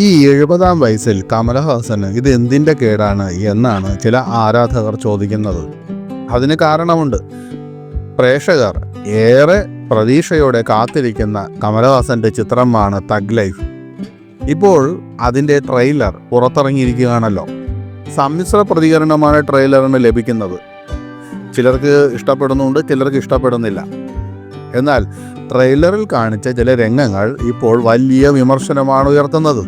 ഈ 70-ാം വയസ്സിൽ കമലഹാസന് ഇത് എന്തിൻ്റെ കേടാണ് എന്നാണ് ചില ആരാധകർ ചോദിക്കുന്നത്. അതിന് കാരണമുണ്ട്. പ്രേക്ഷകർ ഏറെ പ്രതീക്ഷയോടെ കാത്തിരിക്കുന്ന കമലഹാസന്റെ ചിത്രമാണ് തഗ് ലൈഫ്. ഇപ്പോൾ അതിൻ്റെ ട്രെയിലർ പുറത്തിറങ്ങിയിരിക്കുകയാണല്ലോ. സമ്മിശ്ര പ്രതികരണമാണ് ട്രെയിലറിന് ലഭിക്കുന്നത്. ചിലർക്ക് ഇഷ്ടപ്പെടുന്നുണ്ട്, ചിലർക്ക് ഇഷ്ടപ്പെടുന്നില്ല. എന്നാൽ ട്രെയിലറിൽ കാണിച്ച ചില രംഗങ്ങൾ ഇപ്പോൾ വലിയ വിമർശനമാണ് ഉയർത്തുന്നത്.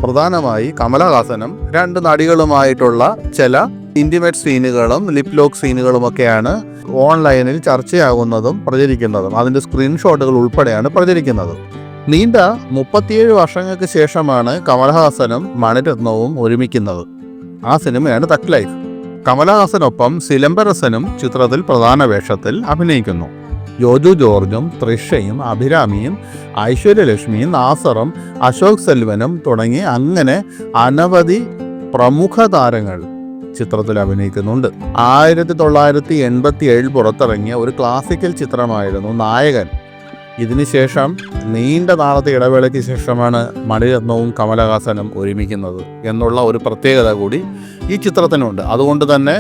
പ്രധാനമായി കമലഹാസനും രണ്ട് നടികളുമായിട്ടുള്ള ചില ഇൻറ്റിമേറ്റ് സീനുകളും ലിപ് ലോക്ക് സീനുകളുമൊക്കെയാണ് ഓൺലൈനിൽ ചർച്ചയാകുന്നതും പ്രചരിക്കുന്നതും. അതിൻ്റെ സ്ക്രീൻഷോട്ടുകൾ ഉൾപ്പെടെയാണ് പ്രചരിക്കുന്നത്. നീണ്ട 37 വർഷങ്ങൾക്ക് ശേഷമാണ് കമലഹാസനും മണിരത്നവും ഒരുമിക്കുന്നത്. ആ സിനിമയാണ് തഗ് ലൈഫ്. കമലഹാസനൊപ്പം സിലംബരസനും ചിത്രത്തിൽ പ്രധാന വേഷത്തിൽ അഭിനയിക്കുന്നു. ജോജു ജോർജും തൃഷയും അഭിരാമിയും ഐശ്വര്യലക്ഷ്മിയും നാസറും അശോക് സെൽവനും തുടങ്ങി അങ്ങനെ അനവധി പ്രമുഖ താരങ്ങൾ ചിത്രത്തിൽ അഭിനയിക്കുന്നുണ്ട്. 1987 പുറത്തിറങ്ങിയ ഒരു ക്ലാസിക്കൽ ചിത്രമായിരുന്നു നായകൻ. ഇതിനുശേഷം നീണ്ട നാളത്തെ ഇടവേളയ്ക്ക് ശേഷമാണ് മണിരത്നവും കമലഹാസനും ഒരുമിക്കുന്നത് എന്നുള്ള ഒരു പ്രത്യേകത കൂടി ഈ ചിത്രത്തിനുണ്ട്. അതുകൊണ്ട് തന്നെ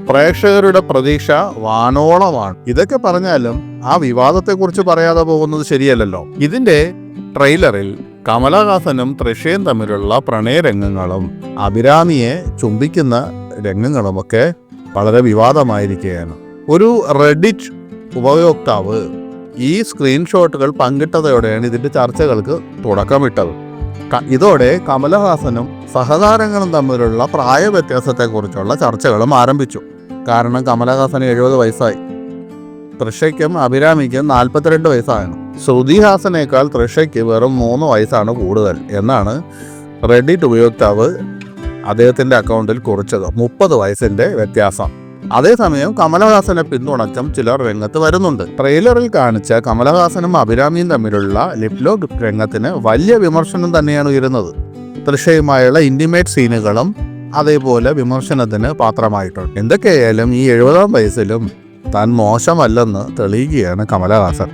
പ്രേക്ഷകരുടെ പ്രതീക്ഷ വാനോളമാണ്. ഇതൊക്കെ പറഞ്ഞാലും ആ വിവാദത്തെക്കുറിച്ച് പറയാതെ പോകുന്നത് ശരിയല്ലല്ലോ. ഇതിൻ്റെ ട്രെയിലറിൽ കമലഹാസനും തൃഷയും തമ്മിലുള്ള പ്രണയരംഗങ്ങളും അഭിരാമിയെ ചുംബിക്കുന്ന രംഗങ്ങളുമൊക്കെ വളരെ വിവാദമായിരിക്കുകയാണ്. ഒരു റെഡിറ്റ് ഉപയോക്താവ് ഈ സ്ക്രീൻഷോട്ടുകൾ പങ്കിട്ടതോടെയാണ് ഇതിൻ്റെ ചർച്ചകൾക്ക് തുടക്കമിട്ടത്. ഇതോടെ കമലഹാസനും സഹതാരങ്ങളും തമ്മിലുള്ള പ്രായ വ്യത്യാസത്തെക്കുറിച്ചുള്ള ചർച്ചകളും ആരംഭിച്ചു. കാരണം കമലഹാസന് 70 വയസ്സായി, തൃഷയ്ക്കും അഭിരാമിക്കും 42 വയസ്സായിരുന്നു. ശ്രുതി ഹാസനേക്കാൾ തൃഷയ്ക്ക് വെറും 3 വയസ്സാണ് കൂടുതൽ എന്നാണ് റെഡിറ്റ് ഉപയോക്താവ് അദ്ദേഹത്തിൻ്റെ അക്കൗണ്ടിൽ കുറിച്ചത്. 30 വയസ്സിൻ്റെ വ്യത്യാസം. അതേസമയം കമലഹാസനെ പിന്തുണച്ചും ചിലർ രംഗത്ത് വരുന്നുണ്ട്. ട്രെയിലറിൽ കാണിച്ച കമലഹാസനും അഭിരാമിയും തമ്മിലുള്ള ലിപ് ലോക്ക് രംഗത്തിന് വലിയ വിമർശനം തന്നെയാണ് ഉയരുന്നത്. തൃഷയുമായുള്ള ഇൻറ്റിമേറ്റ് സീനുകളും അതേപോലെ വിമർശനത്തിന് പാത്രമായിട്ടുണ്ട്. എന്തൊക്കെയായാലും ഈ 70-ാം വയസ്സിലും താൻ മോശമല്ലെന്ന് തെളിയിക്കുകയാണ് കമലഹാസൻ.